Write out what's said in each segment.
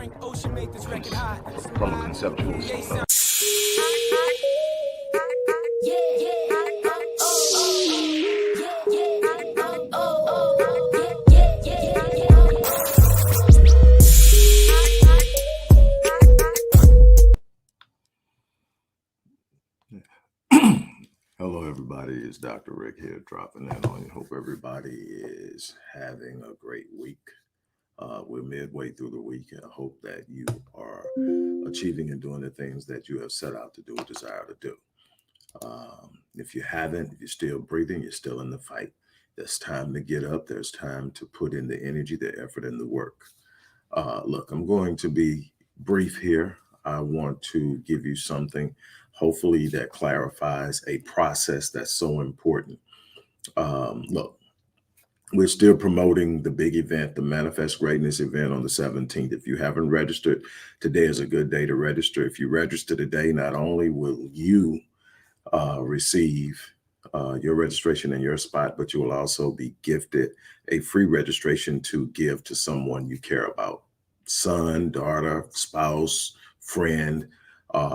from a conceptual standpoint. Hello, everybody. It's Dr. Rick here, dropping in on you. Hope everybody is having a great week. We're midway through the week, and I hope that you are achieving and doing the things that you have set out to do or desire to do. If you haven't, if you're still breathing, you're still in the fight. There's time to get up. There's time to put in the energy, the effort, and the work. Look, I'm going to be brief here. I want to give you something, hopefully, that clarifies a process that's so important. Look, we're still promoting the big event, the Manifest Greatness event on the 17th. If you haven't registered, today is a good day to register. If you register today, not only will you receive your registration in your spot, but you will also be gifted a free registration to give to someone you care about. Son, daughter, spouse, friend,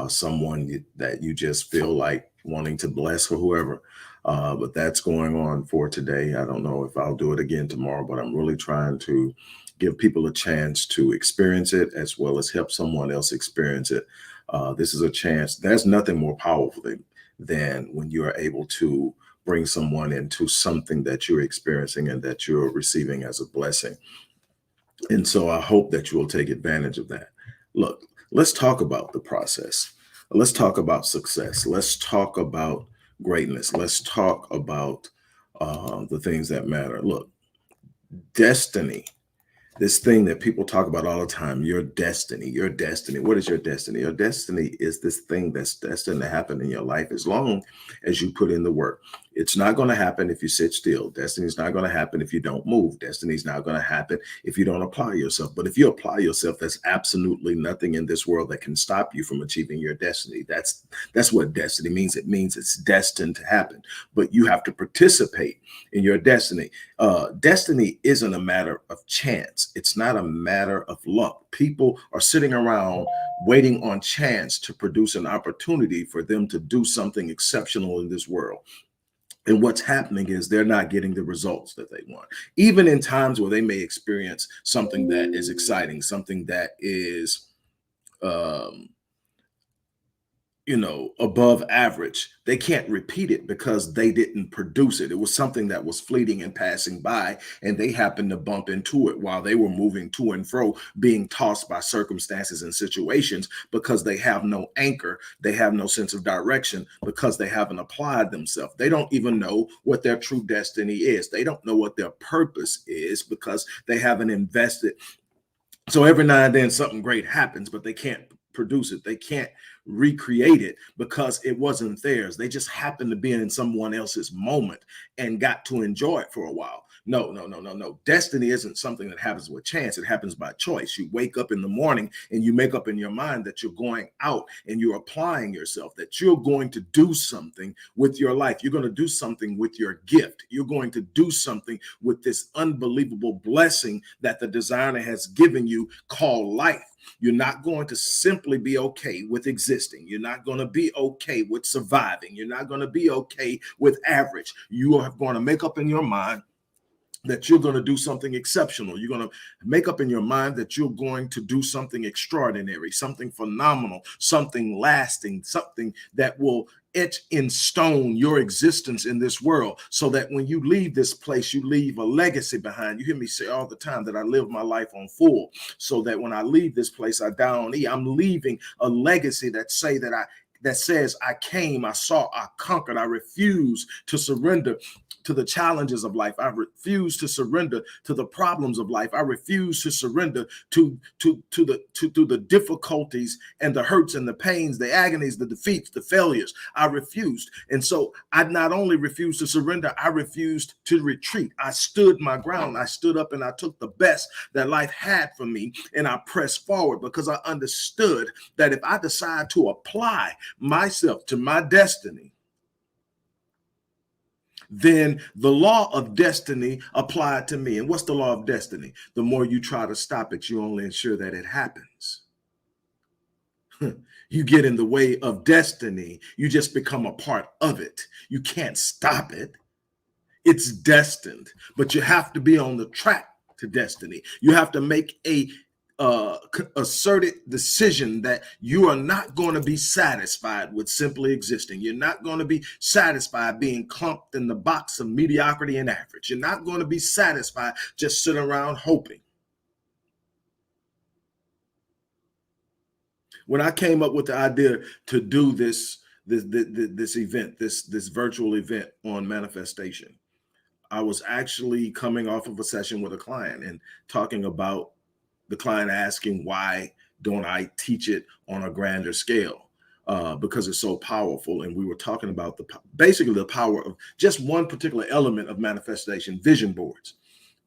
someone that you just feel like wanting to bless or whoever. But that's going on for today. I don't know if I'll do it again tomorrow, but I'm really trying to give people a chance to experience it as well as help someone else experience it. This is a chance. There's nothing more powerful than when you are able to bring someone into something that you're experiencing and that you're receiving as a blessing. And so I hope that you will take advantage of that. Look, let's talk about the process. Let's talk about success. Let's talk about greatness. Let's talk about the things that matter. Look, destiny, this thing that people talk about all the time, your destiny, your destiny. What is your destiny? Your destiny is this thing that's destined to happen in your life as long as you put in the work. It's not going to happen if you sit still. Destiny is not going to happen if you don't move. Destiny is not going to happen if you don't apply yourself. But if you apply yourself, there's absolutely nothing in this world that can stop you from achieving your destiny. That's what destiny means. It means it's destined to happen, but you have to participate in your destiny. Destiny isn't a matter of chance. It's not a matter of luck. People are sitting around waiting on chance to produce an opportunity for them to do something exceptional in this world. And what's happening is they're not getting the results that they want, even in times where they may experience something that is exciting, something that is, above average. They can't repeat it because they didn't produce it. It was something that was fleeting and passing by, and they happened to bump into it while they were moving to and fro, being tossed by circumstances and situations because they have no anchor. They have no sense of direction because they haven't applied themselves. They don't even know what their true destiny is. They don't know what their purpose is because they haven't invested. So every now and then something great happens, but they can't produce it. They can't recreate it because it wasn't theirs. They just happened to be in someone else's moment and got to enjoy it for a while. No. Destiny isn't something that happens with chance. It happens by choice. You wake up in the morning and you make up in your mind that you're going out and you're applying yourself, that you're going to do something with your life. You're going to do something with your gift. You're going to do something with this unbelievable blessing that the designer has given you called life. You're not going to simply be okay with existing. You're not going to be okay with surviving. You're not going to be okay with average. You are going to make up in your mind that you're going to do something exceptional. You're going to make up in your mind that you're going to do something extraordinary, something phenomenal, something lasting, something that will etch in stone your existence in this world, so that when you leave this place, you leave a legacy behind. You hear me say all the time that I live my life on full, so that when I leave this place, I die on E. I'm leaving a legacy that says I came, I saw, I conquered. I refuse to surrender to the challenges of life. I refuse to surrender to the problems of life. I refuse to surrender to the difficulties and the hurts and the pains, the agonies, the defeats, the failures. I refused. And so I not only refused to surrender, I refused to retreat. I stood my ground. I stood up and I took the best that life had for me, and I pressed forward because I understood that if I decide to apply myself to my destiny, then the law of destiny applied to me. And what's the law of destiny? The more you try to stop it, you only ensure that it happens. You get in the way of destiny, you just become a part of it. You can't stop it. It's destined, but you have to be on the track to destiny. You have to make a asserted decision that you are not going to be satisfied with simply existing. You're not going to be satisfied being clumped in the box of mediocrity and average. You're not going to be satisfied just sitting around hoping. When I came up with the idea to do this event, this virtual event on manifestation, I was actually coming off of a session with a client and talking about the client asking, why don't I teach it on a grander scale? Because it's so powerful. And we were talking about basically the power of just one particular element of manifestation, vision boards,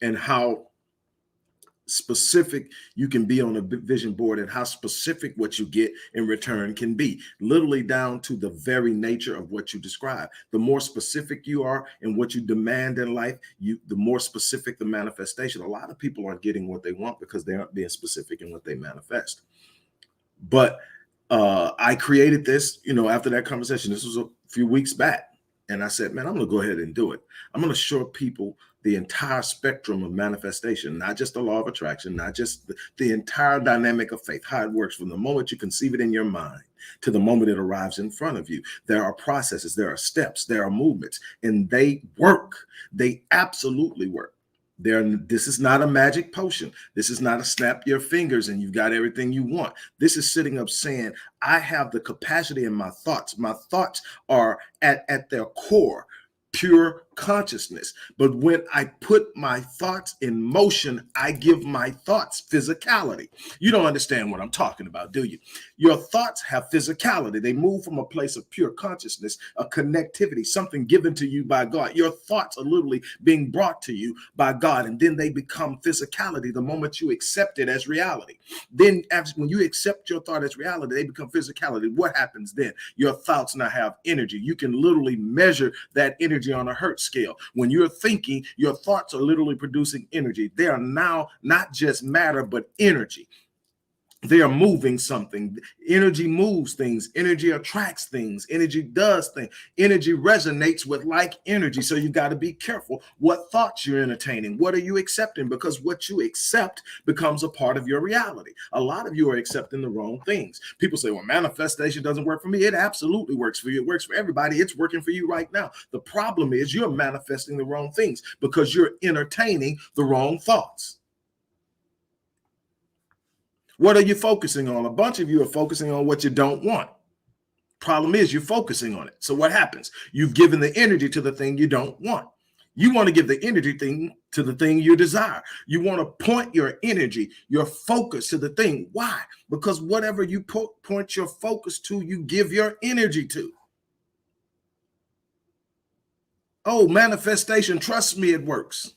and how specific you can be on a vision board and how specific what you get in return can be, literally down to the very nature of what you describe. The more specific you are in what you demand in life, the more specific the manifestation. A lot of people aren't getting what they want because they aren't being specific in what they manifest. But I created this, after that conversation. This was a few weeks back. And I said, man, I'm going to go ahead and do it. I'm going to show people the entire spectrum of manifestation, not just the law of attraction, not just the entire dynamic of faith, how it works from the moment you conceive it in your mind to the moment it arrives in front of you. There are processes, there are steps, there are movements, and they work. They absolutely work. This is not a magic potion. This is not a snap your fingers and you've got everything you want. This is sitting up saying, I have the capacity in my thoughts. My thoughts are at their core pure consciousness. But when I put my thoughts in motion, I give my thoughts physicality. You don't understand what I'm talking about, do you? Your thoughts have physicality. They move from a place of pure consciousness, a connectivity, something given to you by God. Your thoughts are literally being brought to you by God, and then they become physicality the moment you accept it as reality. Then when you accept your thought as reality, they become physicality. What happens then? Your thoughts now have energy. You can literally measure that energy on a Hertz scale. When you're thinking, your thoughts are literally producing energy. They are now not just matter, but energy. They are moving something. Energy moves things. Energy attracts things. Energy does things. Energy resonates with like energy. So you got to be careful what thoughts you're entertaining. What are you accepting? Because what you accept becomes a part of your reality. A lot of you are accepting the wrong things. People say, well, manifestation doesn't work for me. It absolutely works for you. It works for everybody. It's working for you right now. The problem is you're manifesting the wrong things because you're entertaining the wrong thoughts. What are you focusing on? A bunch of you are focusing on what you don't want. Problem is you're focusing on it. So what happens? You've given the energy to the thing you don't want. You want to give the energy thing to the thing you desire. You want to point your energy, your focus to the thing. Why? Because whatever you point your focus to, you give your energy to. Oh, manifestation, trust me, it works.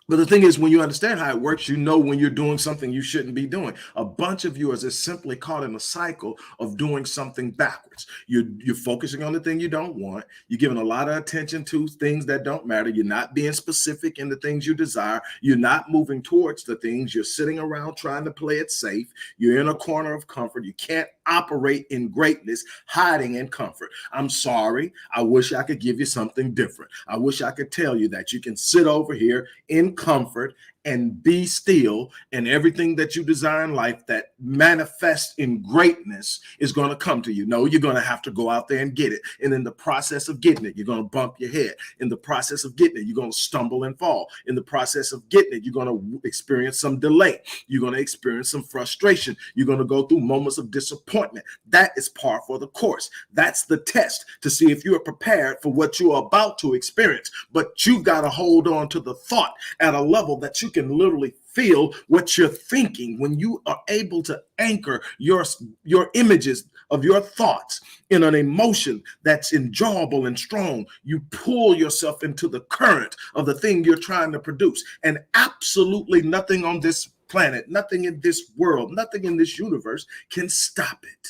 But the thing is, when you understand how it works, you know when you're doing something you shouldn't be doing. A bunch of you are just simply caught in a cycle of doing something backwards. You're focusing on the thing you don't want. You're giving a lot of attention to things that don't matter. You're not being specific in the things you desire. You're not moving towards the things. You're sitting around trying to play it safe. You're in a corner of comfort. You can't operate in greatness, hiding in comfort. I'm sorry. I wish I could give you something different. I wish I could tell you that you can sit over here in comfort and be still, and everything that you desire in life that manifests in greatness is going to come to you. No, you're going to have to go out there and get it. And in the process of getting it, you're going to bump your head. In the process of getting it, you're going to stumble and fall. In the process of getting it, you're going to experience some delay. You're going to experience some frustration. You're going to go through moments of disappointment. That is par for the course. That's the test to see if you are prepared for what you are about to experience. But you got to hold on to the thought at a level that you can literally feel what you're thinking. When you are able to anchor your images of your thoughts in an emotion that's enjoyable and strong, you pull yourself into the current of the thing you're trying to produce. And absolutely nothing on this planet, nothing in this world, nothing in this universe can stop it.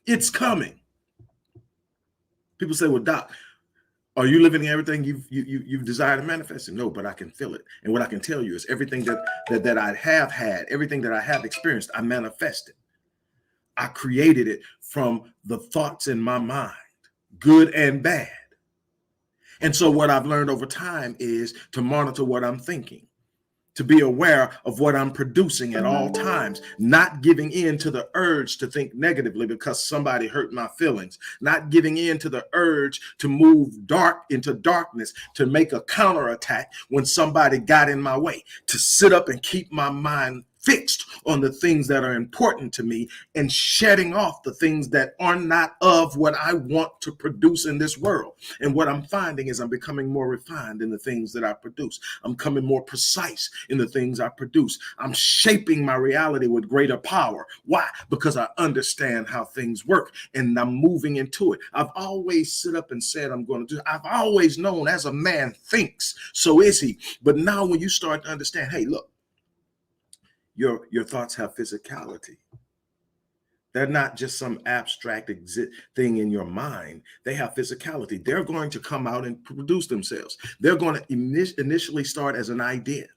It's coming. People say, well, Doc, are you living everything you've desired to manifest? No, but I can feel it. And what I can tell you is everything that I have had, everything that I have experienced, I manifested. I created it from the thoughts in my mind, good and bad. And so what I've learned over time is to monitor what I'm thinking, to be aware of what I'm producing at all times, not giving in to the urge to think negatively because somebody hurt my feelings, not giving in to the urge to move dark into darkness, to make a counterattack when somebody got in my way, to sit up and keep my mind fixed on the things that are important to me and shedding off the things that are not of what I want to produce in this world. And what I'm finding is I'm becoming more refined in the things that I produce. I'm becoming more precise in the things I produce. I'm shaping my reality with greater power. Why? Because I understand how things work and I'm moving into it. I've always sit up and said I'm going to do it. I've always known as a man thinks, so is he. But now when you start to understand, hey, look, your thoughts have physicality. They're not just some abstract thing in your mind. They have physicality. They're going to come out and produce themselves. They're going to initially start as an idea.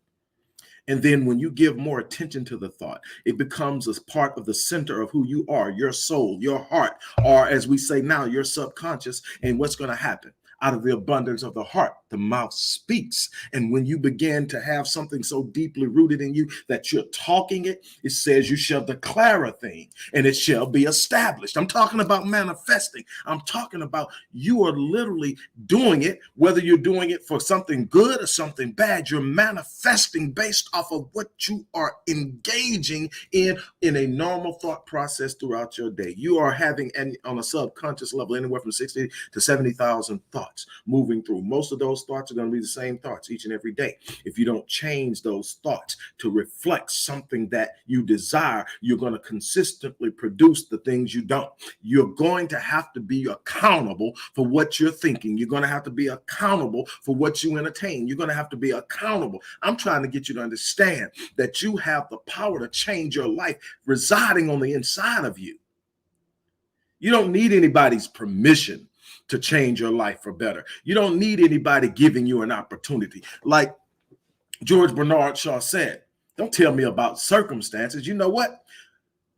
And then when you give more attention to the thought, it becomes a part of the center of who you are, your soul, your heart, or as we say now, your subconscious. And what's going to happen? Out of the abundance of the heart, the mouth speaks. And when you begin to have something so deeply rooted in you that you're talking it, it says you shall declare a thing and it shall be established. I'm talking about manifesting. I'm talking about you are literally doing it, whether you're doing it for something good or something bad. You're manifesting based off of what you are engaging in a normal thought process throughout your day. You are having, and on a subconscious level, anywhere from 60 to 70,000 thoughts moving through. Most of those thoughts are going to be the same thoughts each and every day. If you don't change those thoughts to reflect something that you desire, you're going to consistently produce the things you don't. You're going to have to be accountable for what you're thinking. You're going to have to be accountable for what you entertain. You're going to have to be accountable. I'm trying to get you to understand that you have the power to change your life residing on the inside of you. You don't need anybody's permission to change your life for better. You don't need anybody giving you an opportunity. Like George Bernard Shaw said, don't tell me about circumstances. You know what?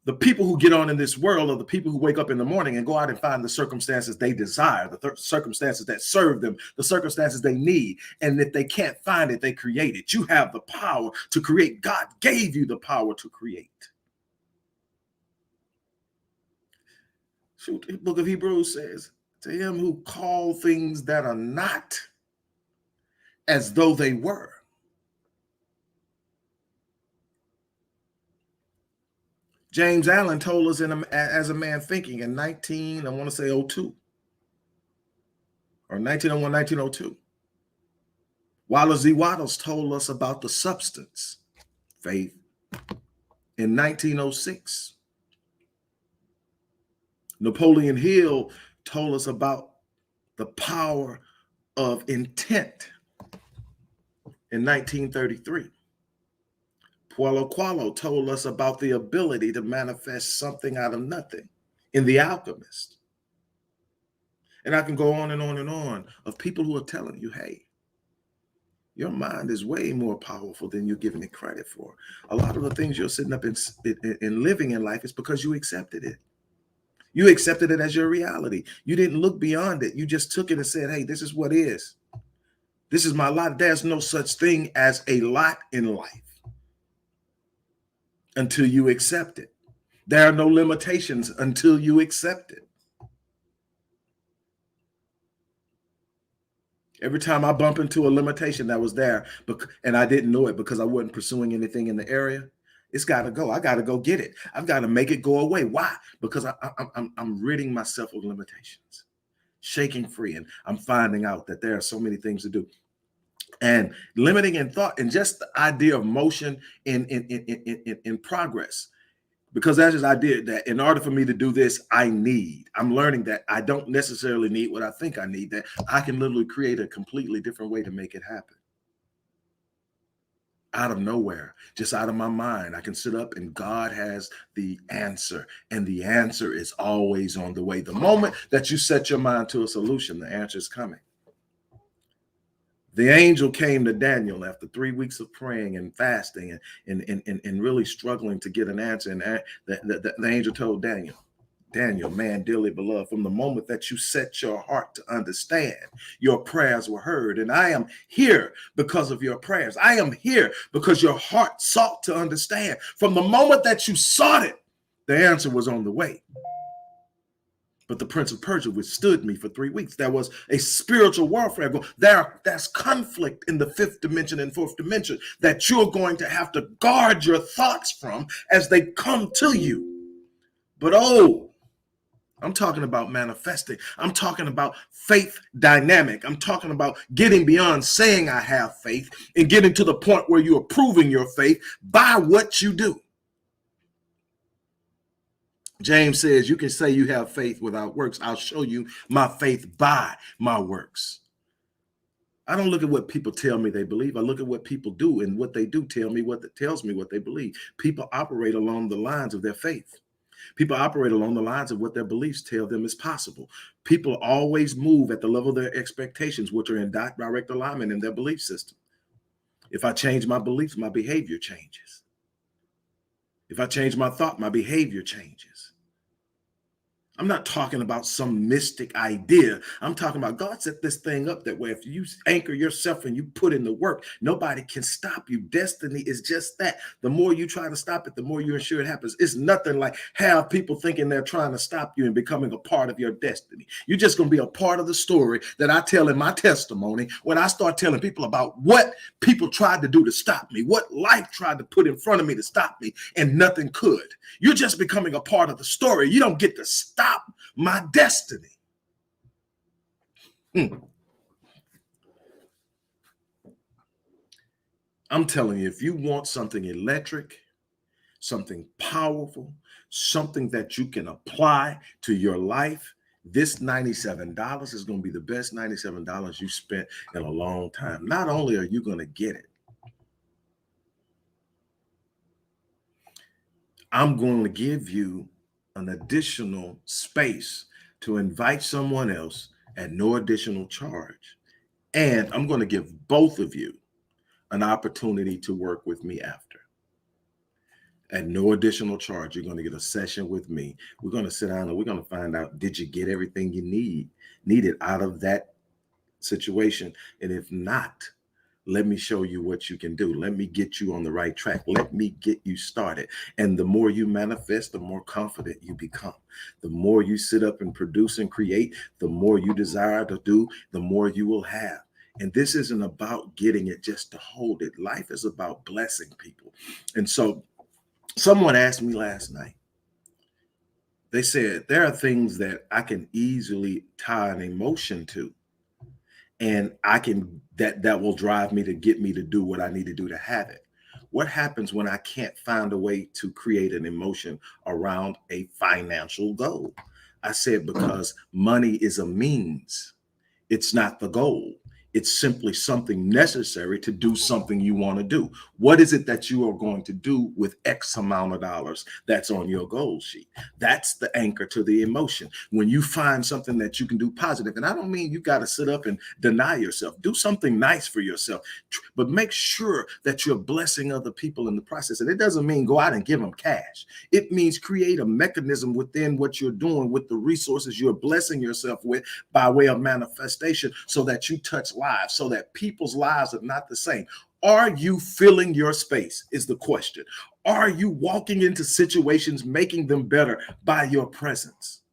The people who get on in this world are the people who wake up in the morning and go out and find the circumstances they desire, the circumstances that serve them, the circumstances they need. And if they can't find it, they create it. You have the power to create. God gave you the power to create. Shoot, the book of Hebrews says, to him who called things that are not as though they were. James Allen told us as a man thinking in 02 or 1901, 1902. Wallace Wallace told us about the substance, faith, in 1906. Napoleon Hill told us about the power of intent in 1933. Paulo Coelho told us about the ability to manifest something out of nothing in The Alchemist. And I can go on and on and on of people who are telling you, hey, your mind is way more powerful than you're giving it credit for. A lot of the things you're sitting up and living in life is because you accepted it. You accepted it as your reality. You didn't look beyond it. You just took it and said, hey, this is what is. This is my lot. There's no such thing as a lot in life until you accept it. There are no limitations until you accept it. Every time I bump into a limitation that was there and I didn't know it because I wasn't pursuing anything in the area, it's got to go. I got to go get it. I've got to make it go away. Why? Because I'm ridding myself of limitations, shaking free. And I'm finding out that there are so many things to do. And limiting in thought and just the idea of motion in progress. Because that's his idea that in order for me to do this, I'm learning that I don't necessarily need what I think I need, that I can literally create a completely different way to make it happen. out of nowhere, just out of my mind. I can sit up and God has the answer, and the answer is always on the way. The moment that you set your mind to a solution, the answer is coming. The angel came to Daniel after 3 weeks of praying and fasting and really struggling to get an answer. And the angel told Daniel, Daniel, man, dearly beloved, from the moment that you set your heart to understand, your prayers were heard. And I am here because of your prayers. I am here because your heart sought to understand. From the moment that you sought it, the answer was on the way. But the prince of Persia withstood me for 3 weeks. There was a spiritual warfare going. There's conflict in the fifth dimension and fourth dimension that you're going to have to guard your thoughts from as they come to you. But I'm talking about manifesting. I'm talking about faith dynamic. I'm talking about getting beyond saying I have faith and getting to the point where you're proving your faith by what you do. James says, you can say you have faith without works. I'll show you my faith by my works. I don't look at what people tell me they believe. I look at what people do, and what they do tells me what they believe. People operate along the lines of their faith. People operate along the lines of what their beliefs tell them is possible. People always move at the level of their expectations, which are in direct alignment in their belief system. If I change my beliefs, my behavior changes. If I change my thought, my behavior changes. I'm not talking about some mystic idea. I'm talking about God set this thing up that way. If you anchor yourself and you put in the work, nobody can stop you. Destiny is just that. The more you try to stop it, the more you ensure it happens. It's nothing like have people thinking they're trying to stop you and becoming a part of your destiny. You're just going to be a part of the story that I tell in my testimony when I start telling people about what people tried to do to stop me, what life tried to put in front of me to stop me, and nothing could. You're just becoming a part of the story. You don't get to stop my destiny. I'm telling you, if you want something electric, something powerful, something that you can apply to your life, this $97 is going to be the best $97 you spent in a long time. Not only are you going to get it, I'm going to give you an additional space to invite someone else at no additional charge. And I'm going to give both of you an opportunity to work with me after. At no additional charge, you're going to get a session with me. We're going to sit down and we're going to find out, did you get everything you needed out of that situation? And if not, let me show you what you can do. Let me get you on the right track. Let me get you started. And the more you manifest, the more confident you become. The more you sit up and produce and create, the more you desire to do, the more you will have. And this isn't about getting it just to hold it. Life is about blessing people. And so someone asked me last night, they said, there are things that I can easily tie an emotion to. And I can, that will drive me to get me to do what I need to do to have it. What happens when I can't find a way to create an emotion around a financial goal? I said, because money is a means. It's not the goal. It's simply something necessary to do something you want to do. What is it that you are going to do with X amount of dollars that's on your goal sheet? That's the anchor to the emotion. When you find something that you can do positive, and I don't mean you got to sit up and deny yourself. Do something nice for yourself, but make sure that you're blessing other people in the process. And it doesn't mean go out and give them cash. It means create a mechanism within what you're doing with the resources you're blessing yourself with by way of manifestation, so that you touch lives, so that people's lives are not the same. Are you filling your space is the question. Are you walking into situations, making them better by your presence?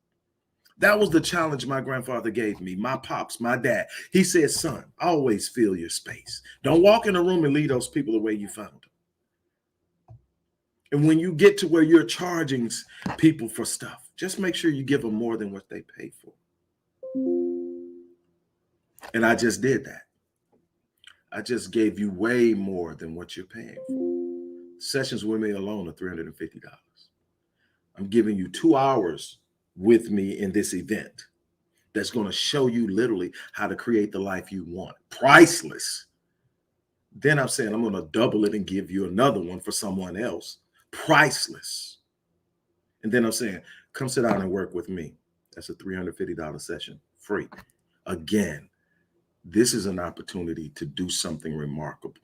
That was the challenge my grandfather gave me, my pops, my dad. He said, son, always fill your space. Don't walk in a room and leave those people the way you found them. And when you get to where you're charging people for stuff, just make sure you give them more than what they pay for. And I just did that. I just gave you way more than what you're paying for. Sessions with me alone are $350. I'm giving you 2 hours with me in this event that's going to show you literally how to create the life you want. Priceless. Then I'm saying I'm going to double it and give you another one for someone else. Priceless. And then I'm saying, come sit down and work with me. That's a $350 session, free. Again, this is an opportunity to do something remarkable.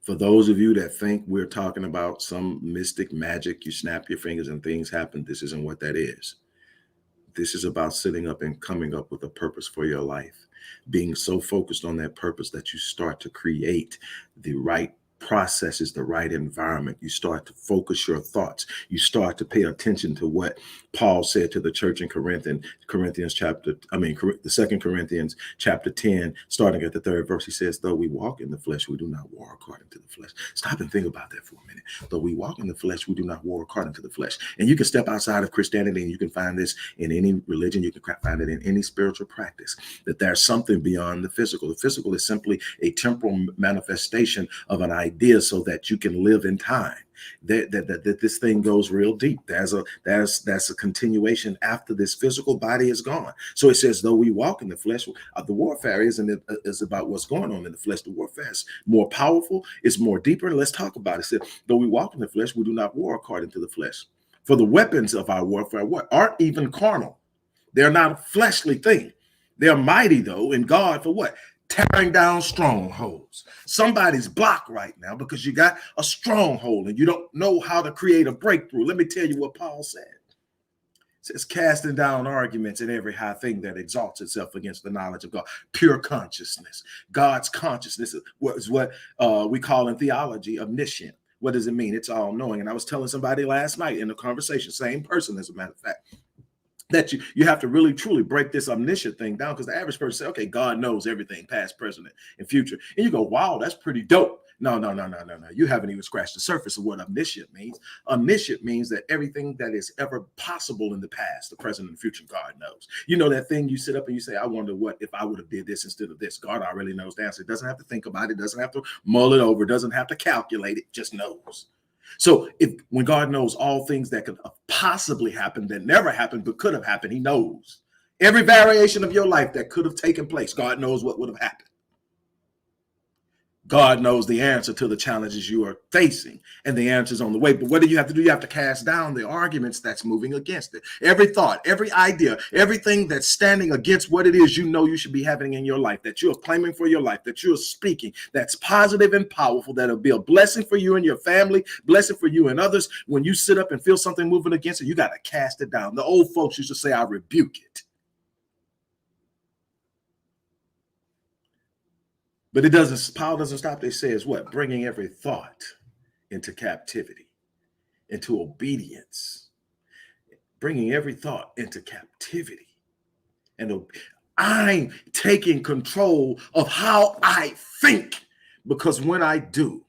For those of you that think we're talking about some mystic magic, you snap your fingers and things happen, this isn't what that is. This is about sitting up and coming up with a purpose for your life, being so focused on that purpose that you start to create the right processes, the right environment. You start to focus your thoughts. You start to pay attention to what Paul said to the church in the 2 Corinthians chapter 10, starting at the 3rd verse. He says, though we walk in the flesh, we do not war according to the flesh. Stop and think about that for a minute. Though we walk in the flesh, we do not war according to the flesh. And you can step outside of Christianity and you can find this in any religion. You can find it in any spiritual practice, that there's something beyond the physical. The physical is simply a temporal manifestation of an idea so that you can live in time. That this thing goes real deep. That's a continuation after this physical body is gone. So it says, though we walk in the flesh, the warfare is about what's going on in the flesh. The warfare is more powerful, it's more deeper. Let's talk about it. It says, though we walk in the flesh, we do not war according to the flesh. For the weapons of our warfare aren't even carnal. They're not a fleshly thing. They're mighty, though, in God for what? Tearing down strongholds. Somebody's blocked right now because you got a stronghold and you don't know how to create a breakthrough. Let me tell you what Paul said. It says, casting down arguments and every high thing that exalts itself against the knowledge of God. Pure consciousness. God's consciousness is what we call in theology omniscient. What does it mean? It's all knowing. And I was telling somebody last night in a conversation, same person, as a matter of fact, that you have to really truly break this omniscient thing down, because the average person say, okay, God knows everything, past, present, and future. And you go, wow, that's pretty dope. No. You haven't even scratched the surface of what omniscient means. Omniscient means that everything that is ever possible in the past, the present, and the future, God knows. You know that thing you sit up and you say, I wonder what if I would have did this instead of this. God already knows the answer. It doesn't have to think about it. Doesn't have to mull it over. Doesn't have to calculate it. Just knows. So when God knows all things that could possibly happen, that never happened, but could have happened, he knows. Every variation of your life that could have taken place, God knows what would have happened. God knows the answer to the challenges you are facing, and the answer is on the way. But what do you have to do? You have to cast down the arguments that's moving against it. Every thought, every idea, everything that's standing against what it is you know you should be having in your life, that you're claiming for your life, that you're speaking, that's positive and powerful, that'll be a blessing for you and your family, blessing for you and others. When you sit up and feel something moving against it, you got to cast it down. The old folks used to say, I rebuke it. But Paul doesn't stop. They say is what? Bringing every thought into captivity, into obedience, bringing every thought into captivity. And I'm taking control of how I think, because when I do,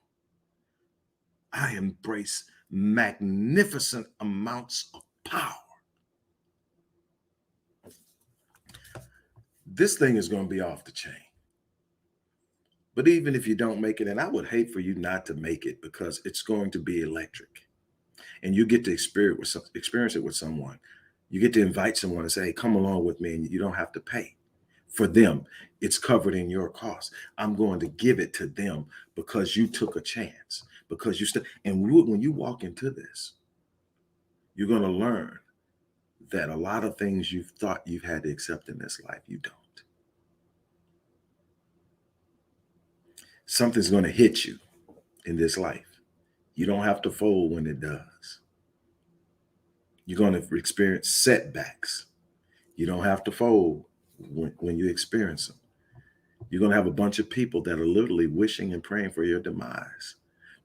I embrace magnificent amounts of power. This thing is going to be off the chain. But even if you don't make it, and I would hate for you not to make it, because it's going to be electric. And you get to experience it with someone. You get to invite someone and say, hey, come along with me, and you don't have to pay. For them, it's covered in your cost. I'm going to give it to them because you took a chance, because and when you walk into this, you're going to learn that a lot of things you've thought you've had to accept in this life, you don't. Something's going to hit you in this life. You don't have to fold when it does. You're going to experience setbacks. You don't have to fold when you experience them. You're going to have a bunch of people that are literally wishing and praying for your demise,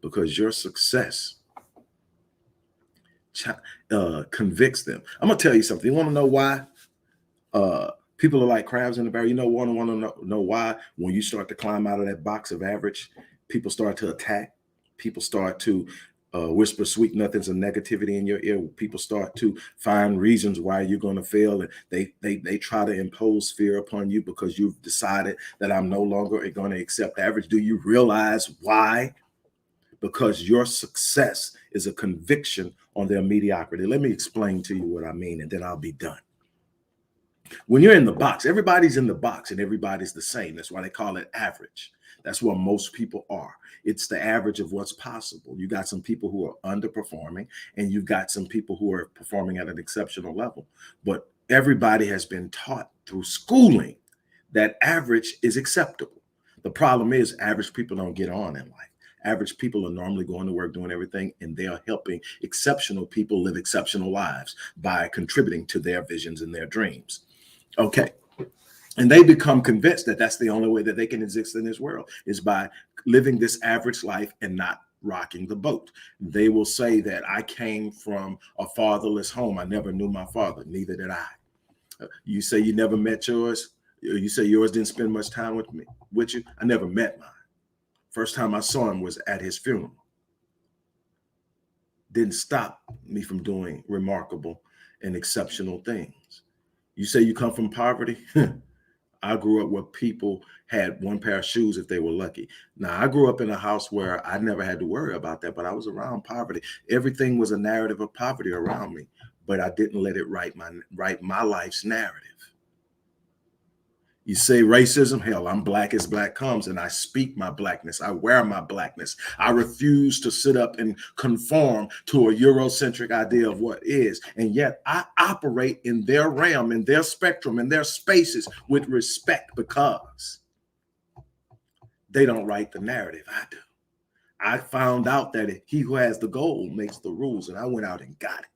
because your success convicts them. I'm going to tell you something. You want to know why? People are like crabs in the barrel. Want to know why? When you start to climb out of that box of average, people start to attack. People start to whisper sweet nothings of negativity in your ear. People start to find reasons why you're going to fail, and they try to impose fear upon you because you've decided that I'm no longer going to accept average. Do you realize why? Because your success is a conviction on their mediocrity. Let me explain to you what I mean, and then I'll be done. When you're in the box, everybody's in the box and everybody's the same. That's why they call it average. That's what most people are. It's the average of what's possible. You got some people who are underperforming, and you've got some people who are performing at an exceptional level. But everybody has been taught through schooling that average is acceptable. The problem is average people don't get on in life. Average people are normally going to work, doing everything, and they are helping exceptional people live exceptional lives by contributing to their visions and their dreams. Okay. And they become convinced that that's the only way that they can exist in this world is by living this average life and not rocking the boat. They will say that I came from a fatherless home. I never knew my father. Neither did I. You say you never met yours. You say yours didn't spend much time with you. I never met mine. First time I saw him was at his funeral. Didn't stop me from doing remarkable and exceptional things. You say you come from poverty. I grew up where people had one pair of shoes if they were lucky. Now, I grew up in a house where I never had to worry about that, but I was around poverty. Everything was a narrative of poverty around me, but I didn't let it write my life's narrative. You say racism, hell, I'm black as black comes, and I speak my blackness. I wear my blackness. I refuse to sit up and conform to a Eurocentric idea of what is. And yet I operate in their realm, in their spectrum, in their spaces with respect because they don't write the narrative. I do. I found out that he who has the gold makes the rules, and I went out and got it.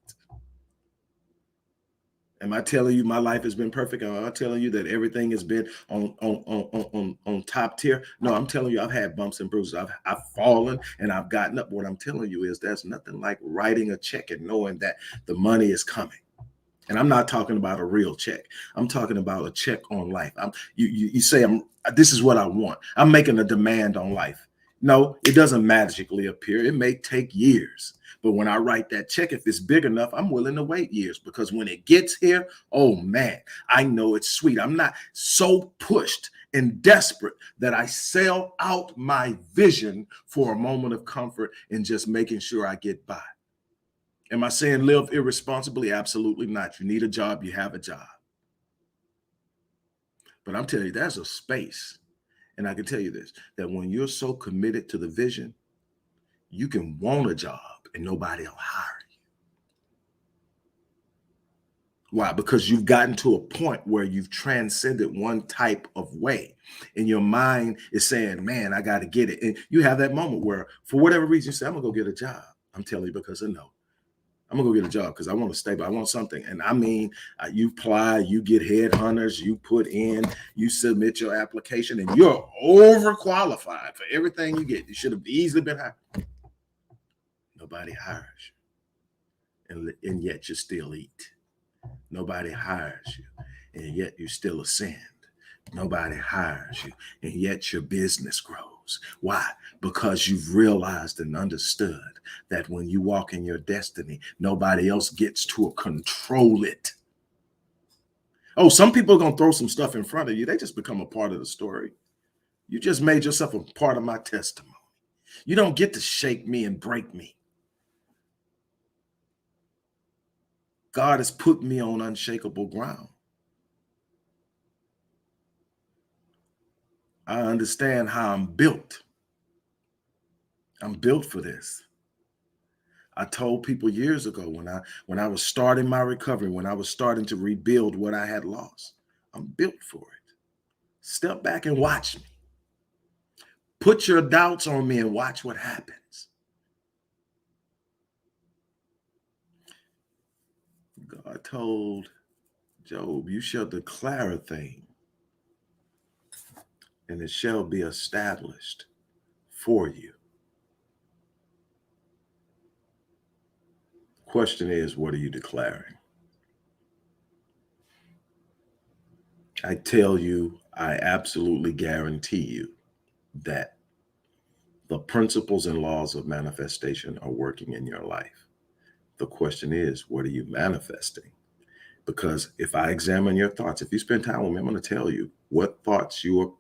Am I telling you my life has been perfect? Am I telling you that everything has been on top tier? No, I'm telling you I've had bumps and bruises. I've fallen and I've gotten up. What I'm telling you is there's nothing like writing a check and knowing that the money is coming. And I'm not talking about a real check. I'm talking about a check on life. You say this is what I want. I'm making a demand on life. No, it doesn't magically appear. It may take years. But when I write that check, if it's big enough, I'm willing to wait years because when it gets here, oh man, I know it's sweet. I'm not so pushed and desperate that I sell out my vision for a moment of comfort and just making sure I get by. Am I saying live irresponsibly? Absolutely not. You need a job, you have a job. But I'm telling you, there's a space. And I can tell you this, that when you're so committed to the vision, you can want a job and nobody will hire you. Why? Because you've gotten to a point where you've transcended one type of way and your mind is saying, man, I got to get it. And you have that moment where for whatever reason, you say, I'm going to go get a job. I'm telling you because I know. I'm going to go get a job because I want to stay, but I want something. And I mean, you apply, you get headhunters, you put in, you submit your application, and you're overqualified for everything you get. You should have easily been hired. Nobody hires you, and yet you still eat. Nobody hires you, and yet you still ascend. Nobody hires you, and yet your business grows. Why? Because you've realized and understood that when you walk in your destiny, nobody else gets to control it. Oh, some people are going to throw some stuff in front of you. They just become a part of the story. You just made yourself a part of my testimony. You don't get to shake me and break me. God has put me on unshakable ground. I understand how I'm built. I'm built for this. I told people years ago when I was starting my recovery, when I was starting to rebuild what I had lost, I'm built for it. Step back and watch me. Put your doubts on me and watch what happens. God told Job, you shall declare a thing and it shall be established for you. Question is, what are you declaring? I tell you, I absolutely guarantee you that the principles and laws of manifestation are working in your life. The question is, what are you manifesting? Because if I examine your thoughts, if you spend time with me, I'm going to tell you what thoughts you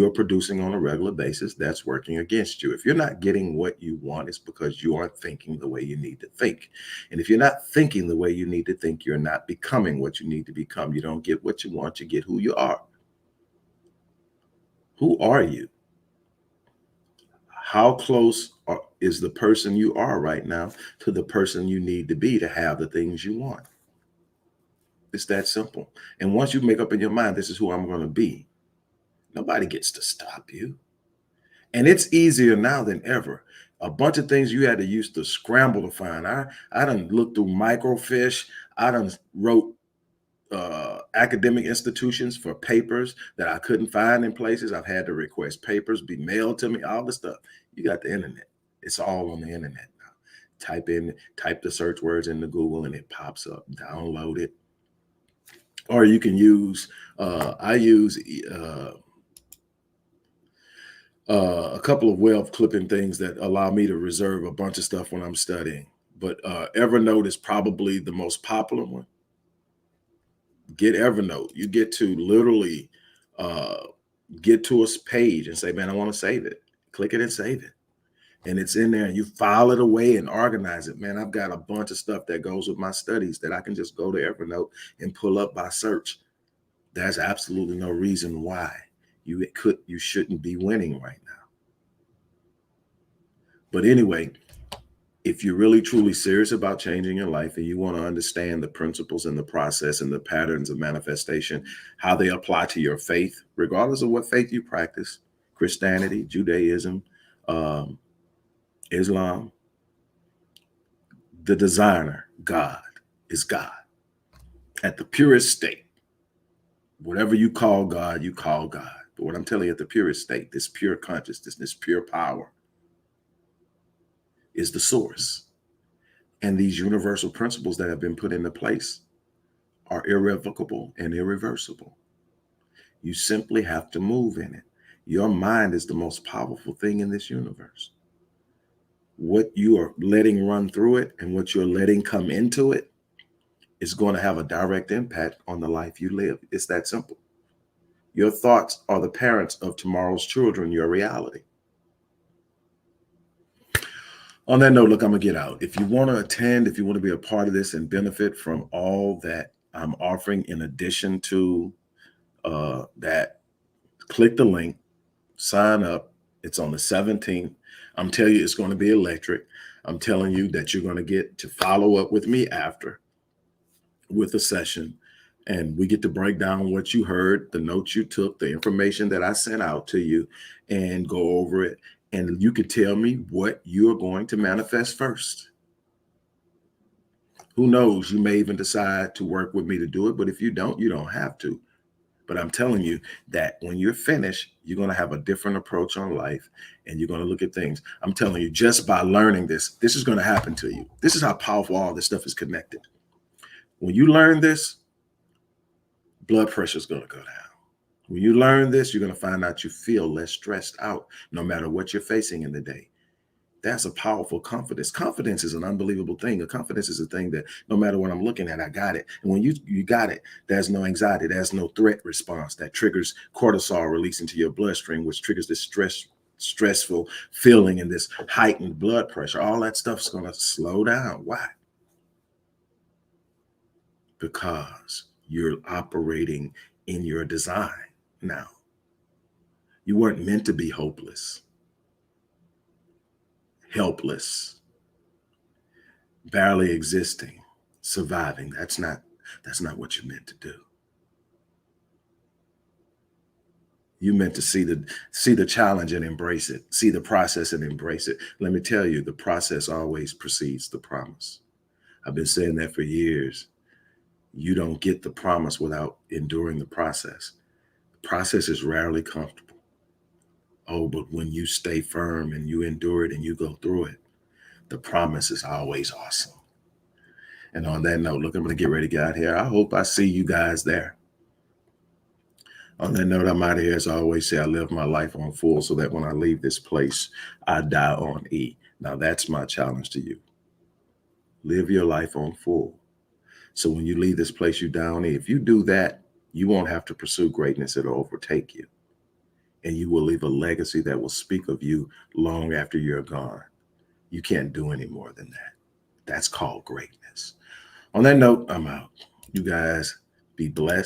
are producing on a regular basis that's working against you. If you're not getting what you want, it's because you aren't thinking the way you need to think. And if you're not thinking the way you need to think, you're not becoming what you need to become. You don't get what you want, you get who you are. Who are you? How close is the person you are right now to the person you need to be to have the things you want? It's that simple. And once you make up in your mind, this is who I'm going to be, nobody gets to stop you. And it's easier now than ever. A bunch of things you had to use to scramble to find. I done looked through microfiche. I done wrote academic institutions for papers that I couldn't find in places. I've had to request papers be mailed to me, all this stuff. You got the internet. It's all on the internet now. Type the search words into Google and it pops up. Download it. Or you can use, I use a couple of web clipping things that allow me to reserve a bunch of stuff when I'm studying. But Evernote is probably the most popular one. Get Evernote. You get to literally get to a page and say, man, I want to save it. Click it and save it. And it's in there and you file it away and organize it. Man, I've got a bunch of stuff that goes with my studies that I can just go to Evernote and pull up by search. There's absolutely no reason why you shouldn't be winning right now. But anyway, if you're really truly serious about changing your life and you want to understand the principles and the process and the patterns of manifestation, how they apply to your faith, regardless of what faith you practice, Christianity, Judaism, Islam, the designer, God, is God. At the purest state, whatever you call God, you call God. But what I'm telling you, at the purest state, this pure consciousness, this pure power is the source. And these universal principles that have been put into place are irrevocable and irreversible. You simply have to move in it. Your mind is the most powerful thing in this universe. What you are letting run through it and what you're letting come into it is going to have a direct impact on the life you live. It's that simple. Your thoughts are the parents of tomorrow's children, your reality. On that note, look, I'm going to get out. If you want to attend, if you want to be a part of this and benefit from all that I'm offering in addition to that, click the link, sign up. It's on the 17th. I'm telling you, it's going to be electric. I'm telling you that you're going to get to follow up with me after with a session. And we get to break down what you heard, the notes you took, the information that I sent out to you, and go over it. And you can tell me what you're going to manifest first. Who knows? You may even decide to work with me to do it. But if you don't, you don't have to. But I'm telling you that when you're finished, you're going to have a different approach on life and you're going to look at things. I'm telling you, just by learning this is going to happen to you. This is how powerful all this stuff is connected. When you learn this, blood pressure is going to go down. When you learn this, you're going to find out you feel less stressed out no matter what you're facing in the day. That's a powerful confidence. Confidence is an unbelievable thing. A confidence is a thing that no matter what I'm looking at, I got it. And when you got it, there's no anxiety. There's no threat response that triggers cortisol release into your bloodstream, which triggers this stressful feeling and this heightened blood pressure. All that stuff's going to slow down. Why? Because you're operating in your design now. You weren't meant to be hopeless, helpless, barely existing, surviving. That's not what you're meant to do. You're meant to see the challenge and embrace it, see the process and embrace it. Let me tell you, the process always precedes the promise. I've been saying that for years. You don't get the promise without enduring the process. The process is rarely comfortable. Oh, but when you stay firm and you endure it and you go through it, the promise is always awesome. And on that note, look, I'm going to get ready to get out here. I hope I see you guys there. On that note, I'm out of here. As I always say, I live my life on full so that when I leave this place, I die on E. Now, that's my challenge to you. Live your life on full. So when you leave this place, you die on E. If you do that, you won't have to pursue greatness. It'll overtake you. And you will leave a legacy that will speak of you long after you're gone. You can't do any more than that. That's called greatness. On that note, I'm out. You guys be blessed.